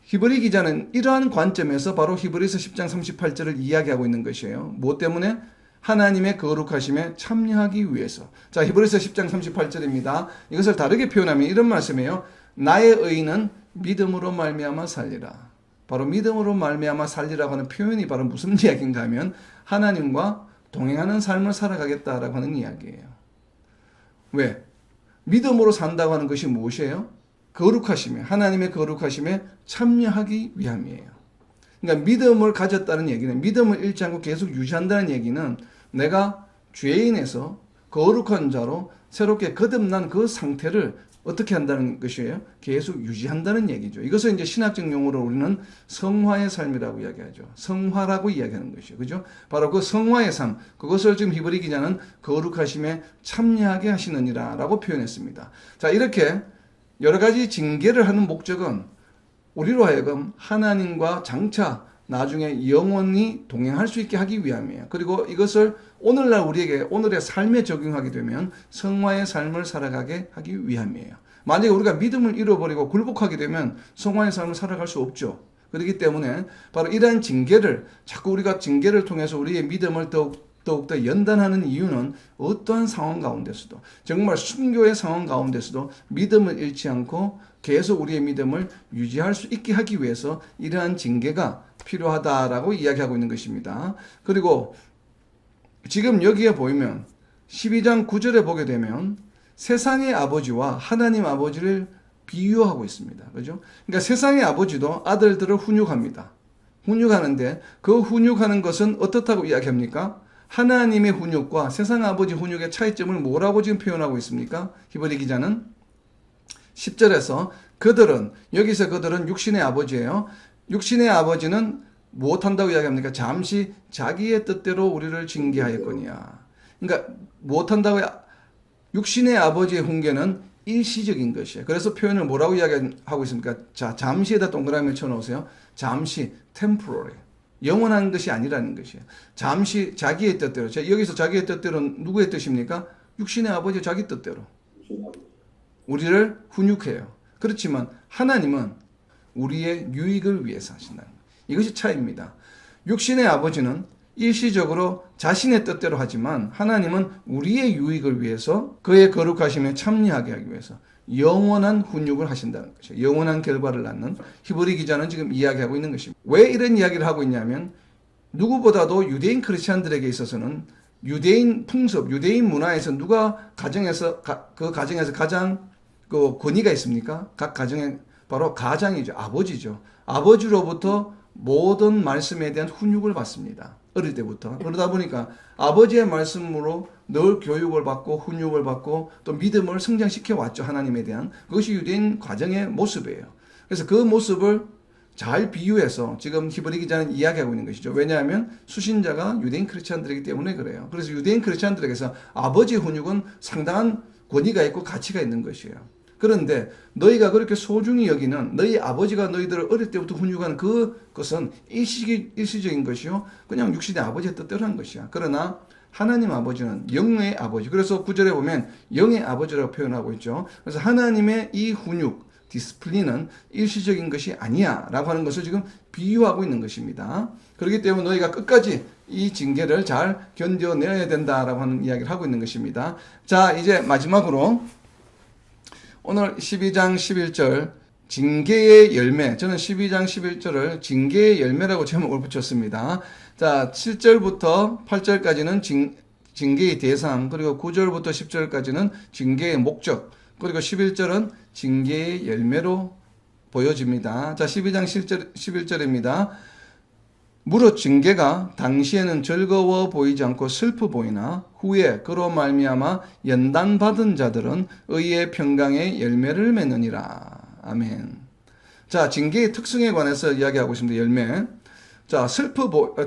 히브리 기자는 이러한 관점에서 바로 히브리서 10장 38절을 이야기하고 있는 것이에요. 뭐 때문에? 하나님의 거룩하심에 참여하기 위해서. 자, 히브리서 10장 38절입니다. 이것을 다르게 표현하면 이런 말씀이에요. 나의 의는 믿음으로 말미암아 살리라. 바로 믿음으로 말미암아 살리라고 하는 표현이 바로 무슨 이야기인가 하면 하나님과 동행하는 삶을 살아가겠다라고 하는 이야기예요. 왜? 믿음으로 산다고 하는 것이 무엇이에요? 거룩하심에, 하나님의 거룩하심에 참여하기 위함이에요. 그러니까 믿음을 가졌다는 얘기는, 믿음을 잃지 않고 계속 유지한다는 얘기는 내가 죄인에서 거룩한 자로 새롭게 거듭난 그 상태를 어떻게 한다는 것이에요? 계속 유지한다는 얘기죠. 이것을 이제 신학적 용어로 우리는 성화의 삶이라고 이야기하죠. 성화라고 이야기하는 것이죠. 그죠? 바로 그 성화의 삶, 그것을 지금 히브리 기자는 거룩하심에 참여하게 하시느니라 라고 표현했습니다. 자, 이렇게 여러 가지 징계를 하는 목적은 우리로 하여금 하나님과 장차 나중에 영원히 동행할 수 있게 하기 위함이에요. 그리고 이것을 오늘날 우리에게 오늘의 삶에 적용하게 되면 성화의 삶을 살아가게 하기 위함이에요. 만약에 우리가 믿음을 잃어버리고 굴복하게 되면 성화의 삶을 살아갈 수 없죠. 그렇기 때문에 바로 이러한 징계를 자꾸 우리가 징계를 통해서 우리의 믿음을 더욱더 연단하는 이유는 어떠한 상황 가운데서도 정말 순교의 상황 가운데서도 믿음을 잃지 않고 계속 우리의 믿음을 유지할 수 있게 하기 위해서 이러한 징계가 필요하다라고 이야기하고 있는 것입니다. 그리고 지금 여기에 보이면 12장 9절에 보게 되면 세상의 아버지와 하나님 아버지를 비유하고 있습니다. 그죠? 그러니까 세상의 아버지도 아들들을 훈육합니다. 훈육하는데 그 훈육하는 것은 어떻다고 이야기합니까? 하나님의 훈육과 세상 아버지 훈육의 차이점을 뭐라고 지금 표현하고 있습니까? 히브리 기자는 10절에서 그들은, 여기서 그들은 육신의 아버지예요. 육신의 아버지는 무엇한다고 이야기합니까? 잠시 자기의 뜻대로 우리를 징계하였거니와. 그러니까 무엇한다고, 육신의 아버지의 훈계는 일시적인 것이에요. 그래서 표현을 뭐라고 이야기하고 있습니까? 자, 잠시에다 동그라미를 쳐놓으세요. 잠시, temporary. 영원한 것이 아니라는 것이에요. 잠시 자기의 뜻대로. 여기서 자기의 뜻대로는 누구의 뜻입니까? 육신의 아버지 자기 뜻대로 우리를 훈육해요. 그렇지만 하나님은 우리의 유익을 위해서 하신다는 거예요. 이것이 차이입니다. 육신의 아버지는 일시적으로 자신의 뜻대로 하지만 하나님은 우리의 유익을 위해서 그의 거룩하심에 참여하게 하기 위해서 영원한 훈육을 하신다는 것이죠. 영원한 결과를 낳는 히브리 기자는 지금 이야기하고 있는 것입니다. 왜 이런 이야기를 하고 있냐면 누구보다도 유대인 크리스찬들에게 있어서는 유대인 풍습, 유대인 문화에서 누가 가정에서 그 가정에서 가장 그 권위가 있습니까? 각 가정에 바로 가장이죠. 아버지죠. 아버지로부터 모든 말씀에 대한 훈육을 받습니다. 어릴 때부터. 그러다 보니까 아버지의 말씀으로 늘 교육을 받고 훈육을 받고 또 믿음을 성장시켜 왔죠. 하나님에 대한. 그것이 유대인 가정의 모습이에요. 그래서 그 모습을 잘 비유해서 지금 히브리 기자는 이야기하고 있는 것이죠. 왜냐하면 수신자가 유대인 크리스찬들이기 때문에 그래요. 그래서 유대인 크리스찬들에게서 아버지의 훈육은 상당한 권위가 있고 가치가 있는 것이에요. 그런데 너희가 그렇게 소중히 여기는 너희 아버지가 너희들을 어릴 때부터 훈육한 그것은 일시적인 것이요. 그냥 육신의 아버지의 뜻대로 한 것이야. 그러나 하나님 아버지는 영의 아버지. 그래서 9절에 보면 영의 아버지라고 표현하고 있죠. 그래서 하나님의 이 훈육, 디스플린은 일시적인 것이 아니야 라고 하는 것을 지금 비유하고 있는 것입니다. 그렇기 때문에 너희가 끝까지 이 징계를 잘 견뎌내야 된다라고 하는 이야기를 하고 있는 것입니다. 자, 이제 마지막으로 오늘 12장 11절 징계의 열매, 저는 12장 11절을 징계의 열매라고 제목을 붙였습니다. 자, 7절부터 8절까지는 징계의 대상, 그리고 9절부터 10절까지는 징계의 목적, 그리고 11절은 징계의 열매로 보여집니다. 자, 12장 11절입니다. 무릇 징계가 당시에는 즐거워 보이지 않고 슬퍼 보이나 후에 그로 말미암아 연단받은 자들은 의의 평강의 열매를 맺느니라. 아멘. 자, 징계의 특성에 관해서 이야기하고 있습니다. 열매. 자,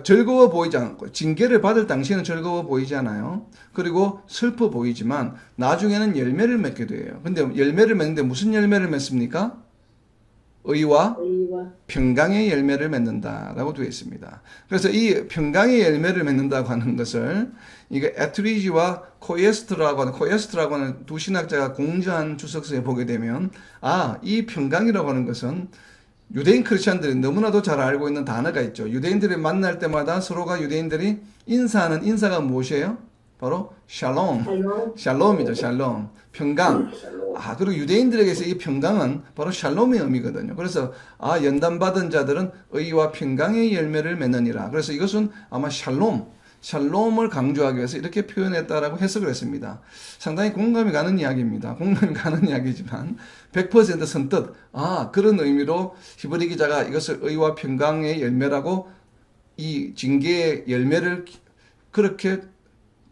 즐거워 보이지 않고, 징계를 받을 당시에는 즐거워 보이지 않아요. 그리고 슬퍼 보이지만, 나중에는 열매를 맺게 돼요. 근데 열매를 맺는데 무슨 열매를 맺습니까? 의와 평강의 열매를 맺는다라고 되어 있습니다. 그래서 이 평강의 열매를 맺는다고 하는 것을, 이게 에트리지와 코에스트라고 하는 두 신학자가 공저한 주석서에 보게 되면, 이 평강이라고 하는 것은 유대인 크리스천들이 너무나도 잘 알고 있는 단어가 있죠. 유대인들이 만날 때마다 서로가 유대인들이 인사하는 인사가 무엇이에요? 바로 샬롬이죠. 샬롬. 평강. 그리고 유대인들에게서 이 평강은 바로 샬롬의 의미거든요. 그래서 연단받은 자들은 의와 평강의 열매를 맺느니라. 그래서 이것은 아마 샬롬을 강조하기 위해서 이렇게 표현했다라고 해석을 했습니다. 상당히 공감이 가는 이야기입니다. 공감이 가는 이야기지만 100% 선뜻 그런 의미로 히브리 기자가 이것을 의와 평강의 열매라고 이 징계의 열매를 그렇게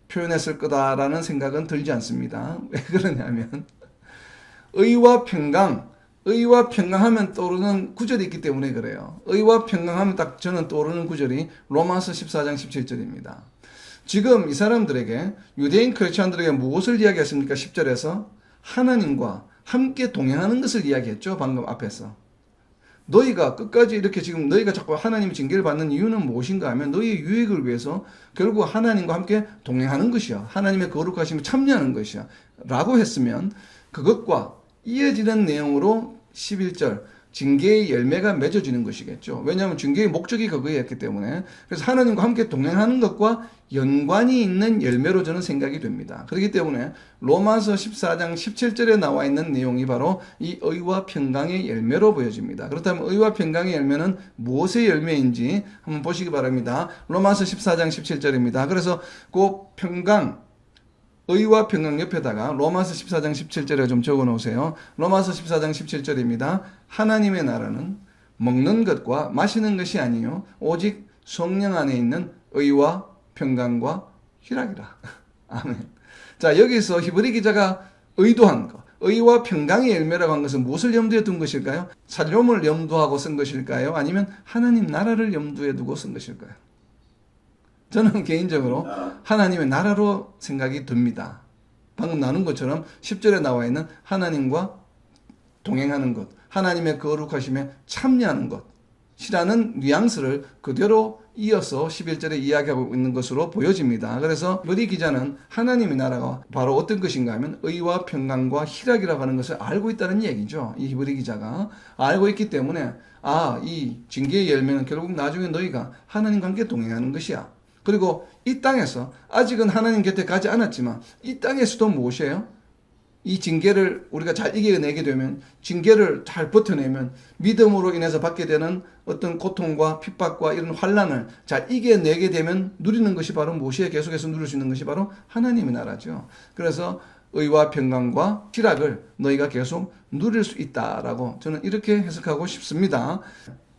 표현했을 거다라는 생각은 들지 않습니다. 왜 그러냐면 의와 평강하면 떠오르는 구절이 있기 때문에 그래요. 의와 평강하면 딱 저는 떠오르는 구절이 로마서 14장 17절입니다. 지금 이 사람들에게, 유대인 크리스천들에게 무엇을 이야기했습니까? 10절에서 하나님과 함께 동행하는 것을 이야기했죠. 방금 앞에서. 너희가 끝까지 이렇게 지금 너희가 자꾸 하나님의 징계를 받는 이유는 무엇인가 하면 너희의 유익을 위해서 결국 하나님과 함께 동행하는 것이야. 하나님의 거룩하심에 참여하는 것이야. 라고 했으면 그것과 이어지는 내용으로 11절 징계의 열매가 맺어지는 것이겠죠. 왜냐하면 징계의 목적이 그거였기 때문에. 그래서 하나님과 함께 동행하는 것과 연관이 있는 열매로 저는 생각이 됩니다. 그렇기 때문에 로마서 14장 17절에 나와 있는 내용이 바로 이 의와 평강의 열매로 보여집니다. 그렇다면 의와 평강의 열매는 무엇의 열매인지 한번 보시기 바랍니다. 로마서 14장 17절입니다. 그래서 그 의와 평강 옆에다가 로마서 14장 17절에 좀 적어 놓으세요. 로마서 14장 17절입니다. 하나님의 나라는 먹는 것과 마시는 것이 아니요 오직 성령 안에 있는 의와 평강과 희락이라. 아멘. 자, 여기서 히브리 기자가 의도한 것, 의와 평강의 열매라고 한 것은 무엇을 염두에 둔 것일까요? 샬롬을 염두하고 쓴 것일까요? 아니면 하나님 나라를 염두에 두고 쓴 것일까요? 저는 개인적으로 하나님의 나라로 생각이 듭니다. 방금 나눈 것처럼 10절에 나와 있는 하나님과 동행하는 것, 하나님의 거룩하심에 참여하는 것이라는 뉘앙스를 그대로 이어서 11절에 이야기하고 있는 것으로 보여집니다. 그래서 히브리 기자는 하나님의 나라가 바로 어떤 것인가 하면 의와 평강과 희락이라고 하는 것을 알고 있다는 얘기죠. 이 히브리 기자가 알고 있기 때문에 이 징계의 열매는 결국 나중에 너희가 하나님과 함께 동행하는 것이야. 그리고 이 땅에서 아직은 하나님 곁에 가지 않았지만 이 땅에서도 무엇이에요? 이 징계를 우리가 잘 이겨내게 되면, 징계를 잘 버텨내면 믿음으로 인해서 받게 되는 어떤 고통과 핍박과 이런 환난을 잘 이겨내게 되면 누리는 것이 바로 무엇이에요? 계속해서 누릴 수 있는 것이 바로 하나님의 나라죠. 그래서 의와 평강과 희락을 너희가 계속 누릴 수 있다라고 저는 이렇게 해석하고 싶습니다.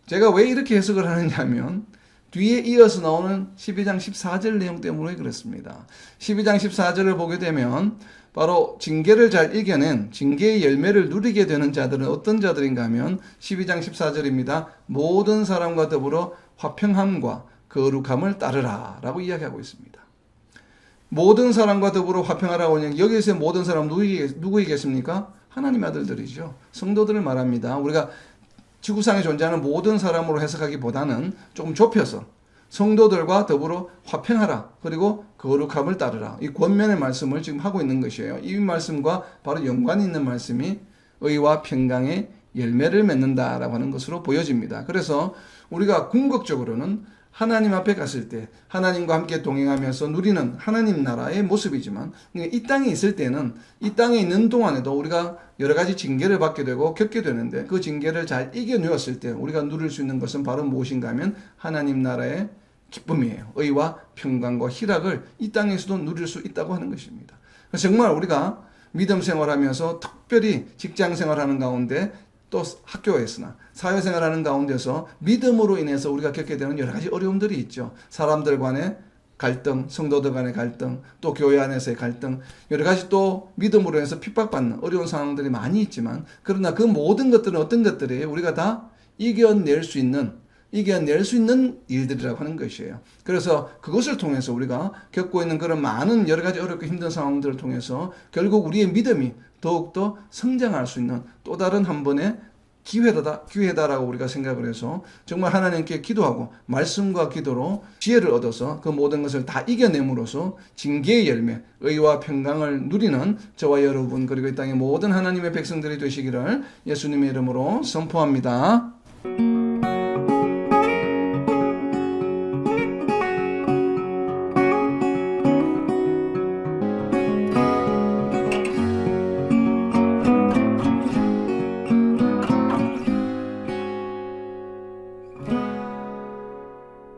제가 왜 이렇게 해석을 하느냐 하면 뒤에 이어서 나오는 12장 14절 내용 때문에 그렇습니다. 12장 14절을 보게 되면 바로 징계를 잘 이겨낸 징계의 열매를 누리게 되는 자들은 어떤 자들인가 하면 12장 14절입니다. 모든 사람과 더불어 화평함과 거룩함을 따르라 라고 이야기하고 있습니다. 모든 사람과 더불어 화평하라고 하는 여기에서 모든 사람 누구이겠습니까? 하나님 아들들이죠. 성도들을 말합니다. 우리가 지구상에 존재하는 모든 사람으로 해석하기보다는 조금 좁혀서 성도들과 더불어 화평하라, 그리고 거룩함을 따르라, 이 권면의 말씀을 지금 하고 있는 것이에요. 이 말씀과 바로 연관이 있는 말씀이 의와 평강의 열매를 맺는다라고 하는 것으로 보여집니다. 그래서 우리가 궁극적으로는 하나님 앞에 갔을 때 하나님과 함께 동행하면서 누리는 하나님 나라의 모습이지만 이 땅에 있을 때는 이 땅에 있는 동안에도 우리가 여러 가지 징계를 받게 되고 겪게 되는데 그 징계를 잘 이겨내었을 때 우리가 누릴 수 있는 것은 바로 무엇인가 하면 하나님 나라의 기쁨이에요. 의와 평강과 희락을 이 땅에서도 누릴 수 있다고 하는 것입니다. 정말 우리가 믿음 생활하면서 특별히 직장 생활하는 가운데 또 학교에서나 사회생활하는 가운데서 믿음으로 인해서 우리가 겪게 되는 여러 가지 어려움들이 있죠. 사람들 간의 갈등, 성도들 간의 갈등, 또 교회 안에서의 갈등, 여러 가지 또 믿음으로 인해서 핍박받는 어려운 상황들이 많이 있지만 그러나 그 모든 것들은 어떤 것들이 우리가 다 이겨낼 수 있는 일들이라고 하는 것이에요. 그래서 그것을 통해서 우리가 겪고 있는 그런 많은 여러 가지 어렵고 힘든 상황들을 통해서 결국 우리의 믿음이 더욱더 성장할 수 있는 또 다른 한 번의 기회다라고 우리가 생각을 해서 정말 하나님께 기도하고 말씀과 기도로 지혜를 얻어서 그 모든 것을 다 이겨냄으로써 징계의 열매, 의와 평강을 누리는 저와 여러분 그리고 이 땅의 모든 하나님의 백성들이 되시기를 예수님의 이름으로 선포합니다.